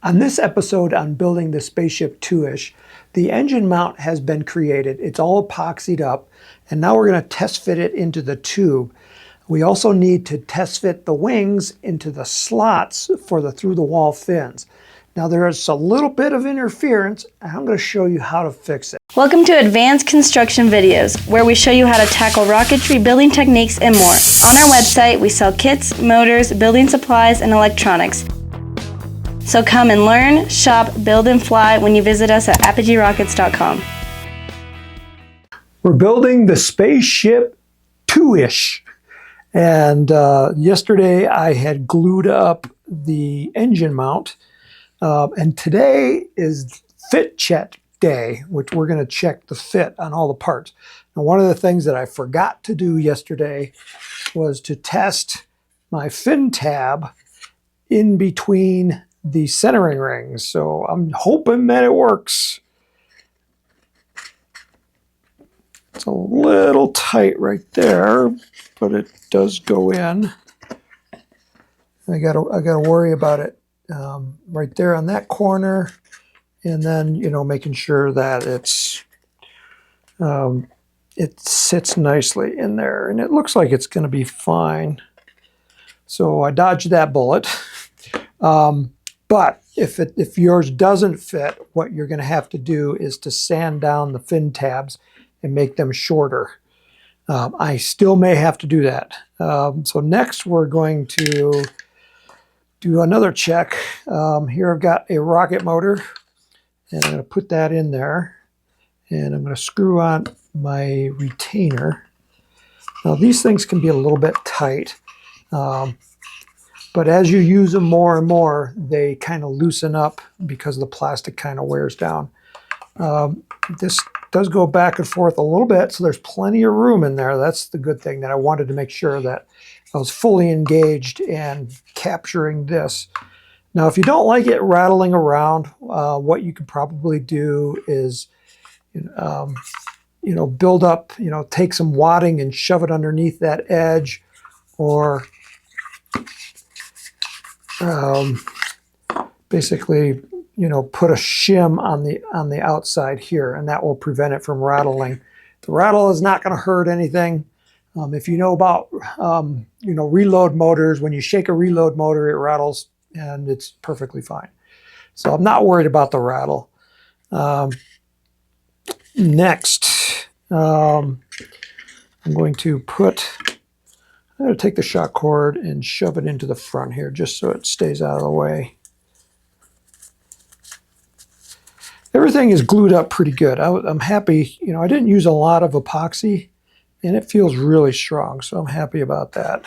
On this episode on building the SpaceShipTwo-Ish, the engine mount has been created. It's all epoxied up, and now we're going to test fit it into the tube. We also need to test fit the wings into the slots for the through-the-wall fins. Now there is a little bit of interference, and I'm going to show you how to fix it. Welcome to Advanced Construction Videos, where we show you how to tackle rocketry, building techniques, and more. On our website, we sell kits, motors, building supplies, and electronics. So come and learn, shop, build, and fly when you visit us at apogeerockets.com. We're building the SpaceShipTwo-Ish. And yesterday I had glued up the engine mount. And today is fit check day, which we're going to check the fit on all the parts. And one of the things that I forgot to do yesterday was to test my fin tab in between the centering rings. So I'm hoping that it works. It's a little tight right there, but it does go in. I gotta worry about it right there on that corner, and then making sure that it sits nicely in there, and it looks like it's going to be fine. So I dodged that bullet. But if yours doesn't fit, what you're going to have to do is to sand down the fin tabs and make them shorter. I still may have to do that. So next we're going to do another check. Here I've got a rocket motor, and I'm going to put that in there, and I'm going to screw on my retainer. Now these things can be a little bit tight, but as you use them more and more, they kind of loosen up because the plastic kind of wears down. This does go back and forth a little bit, so there's plenty of room in there. That's the good thing, that I wanted to make sure that I was fully engaged in capturing this. Now, if you don't like it rattling around, what you could probably do is, build up, take some wadding and shove it underneath that edge, or basically, put a shim on the outside here, and that will prevent it from rattling. The rattle is not going to hurt anything. If you know about reload motors, when you shake a reload motor, it rattles, and it's perfectly fine. So I'm not worried about the rattle. Next, I'm going to take the shock cord and shove it into the front here, just so it stays out of the way. Everything is glued up pretty good. I'm happy. I didn't use a lot of epoxy, and it feels really strong, so I'm happy about that.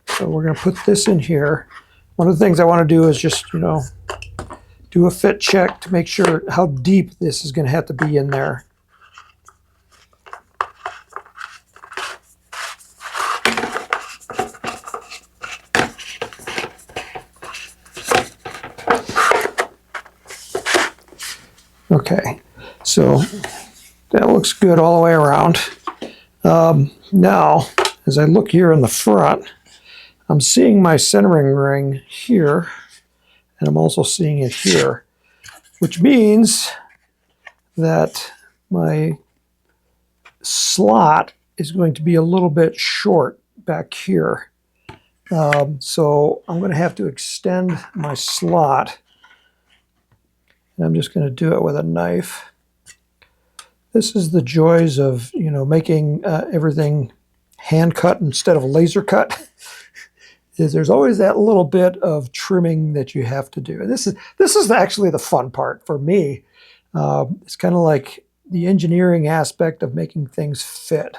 So we're going to put this in here. One of the things I want to do is just, do a fit check to make sure how deep this is going to have to be in there. Okay, so that looks good all the way around. Now, as I look here in the front, I'm seeing my centering ring here, and I'm also seeing it here, which means that my slot is going to be a little bit short back here. So I'm going to have to extend my slot. And I'm just going to do it with a knife. This is the joys of, making everything hand cut instead of laser cut. Is there's always that little bit of trimming that you have to do. And this is actually the fun part for me. It's kind of like the engineering aspect of making things fit.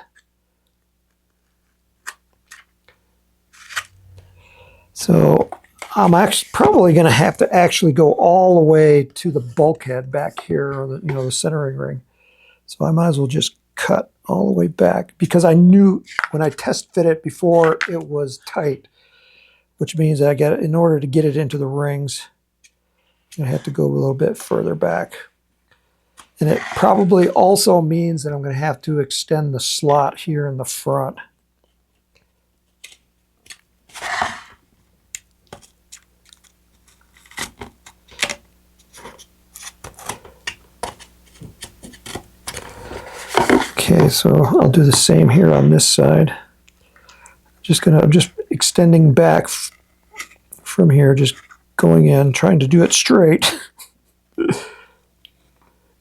So I'm probably going to have to actually go all the way to the bulkhead back here, or the centering ring. So I might as well just cut all the way back, because I knew when I test fit it before it was tight, which means that in order to get it into the rings, I have to go a little bit further back. And it probably also means that I'm going to have to extend the slot here in the front. Okay, so I'll do the same here on this side. I'm just extending back from here, just going in, trying to do it straight.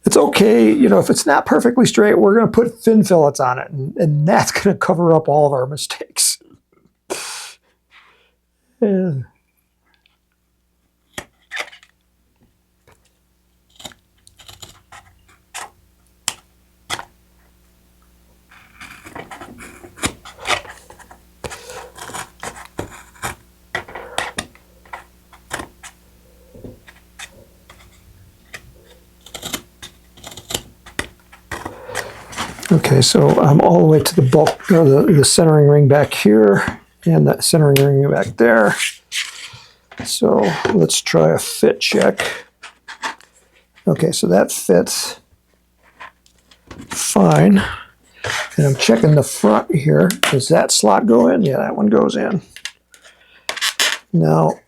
It's okay, you know, if it's not perfectly straight, we're going to put fin fillets on it, and that's going to cover up all of our mistakes. Yeah. Okay, so I'm all the way to the bulk, the centering ring back here, and that centering ring back there. So let's try a fit check. Okay, so that fits fine. And I'm checking the front here. Does that slot go in? Yeah, that one goes in. Now,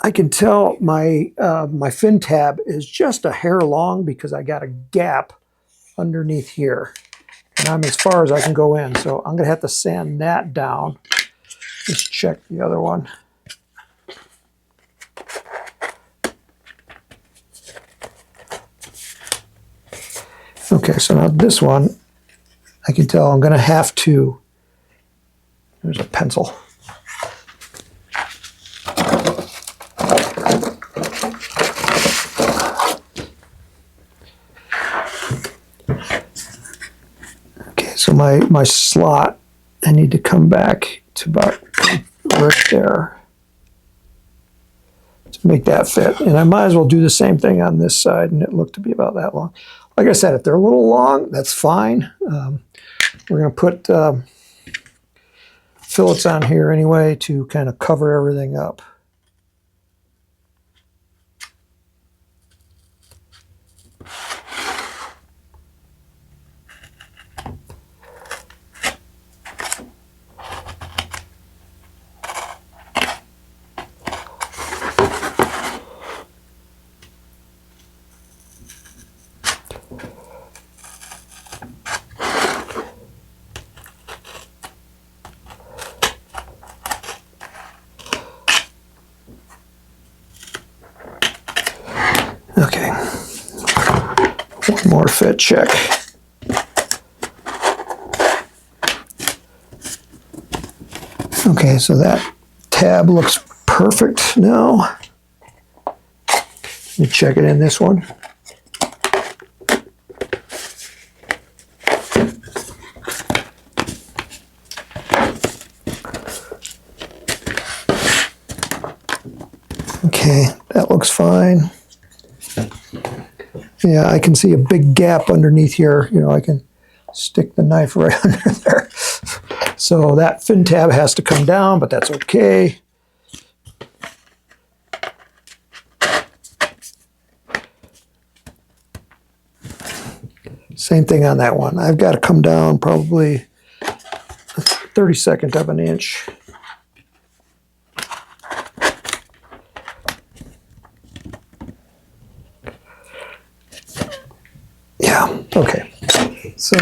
I can tell my my fin tab is just a hair long because I got a gap underneath here. And I'm as far as I can go in. So I'm going to have to sand that down. Just check the other one. Okay, so now this one, I can tell I'm going to have to, there's a pencil. Okay, so my slot, I need to come back to about right there to make that fit. And I might as well do the same thing on this side, and it looked to be about that long. Like I said, if they're a little long, that's fine. We're going to put fillets on here anyway to kind of cover everything up. Okay, one more fit check. Okay, so that tab looks perfect now. Let me check it in this one. Okay, that looks fine. Yeah, I can see a big gap underneath here. You know, I can stick the knife right under there. So that fin tab has to come down, but that's okay. Same thing on that one. I've got to come down probably 1/32 of an inch. Yeah, okay. So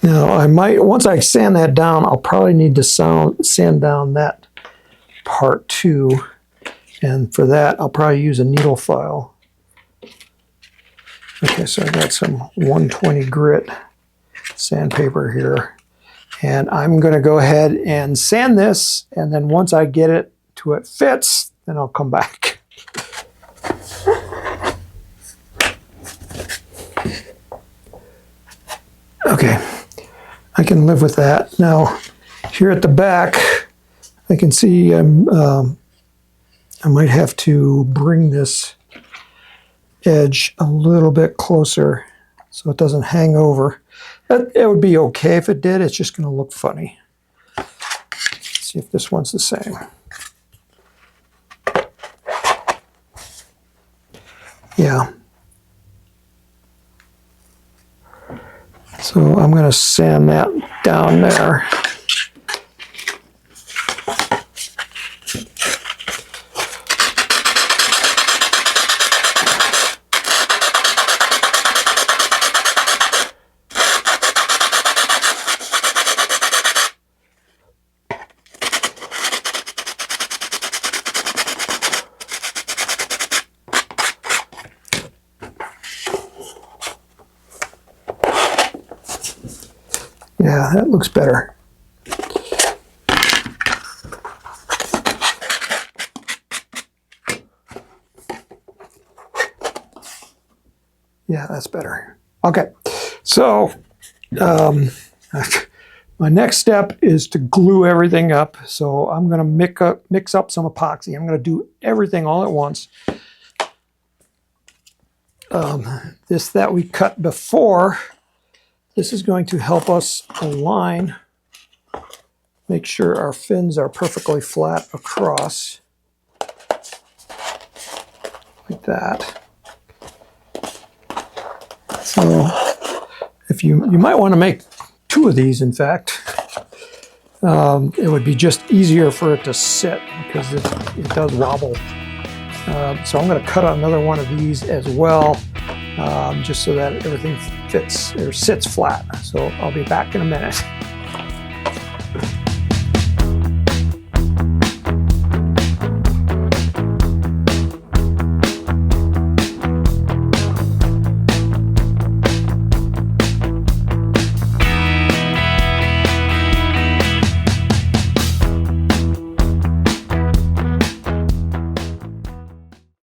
now I might, once I sand that down, I'll probably need to sand down that part too. And for that, I'll probably use a needle file. Okay, so I got some 120 grit sandpaper here. And I'm going to go ahead and sand this, and then once I get it to it fits, then I'll come back. Okay, I can live with that. Now, here at the back, I can see I might have to bring this edge a little bit closer so it doesn't hang over. It would be okay if it did. It's just going to look funny. Let's see if this one's the same. Yeah. So I'm going to sand that down there. Yeah, that looks better. Yeah, that's better. Okay, so my next step is to glue everything up. So I'm going to mix up some epoxy. I'm going to do everything all at once. This that we cut before, this is going to help us align, make sure our fins are perfectly flat across, like that. So if you might want to make 2 of these, in fact. It would be just easier for it to sit because it does wobble. So I'm going to cut another one of these as well, just so that everything fits or sits flat. So I'll be back in a minute.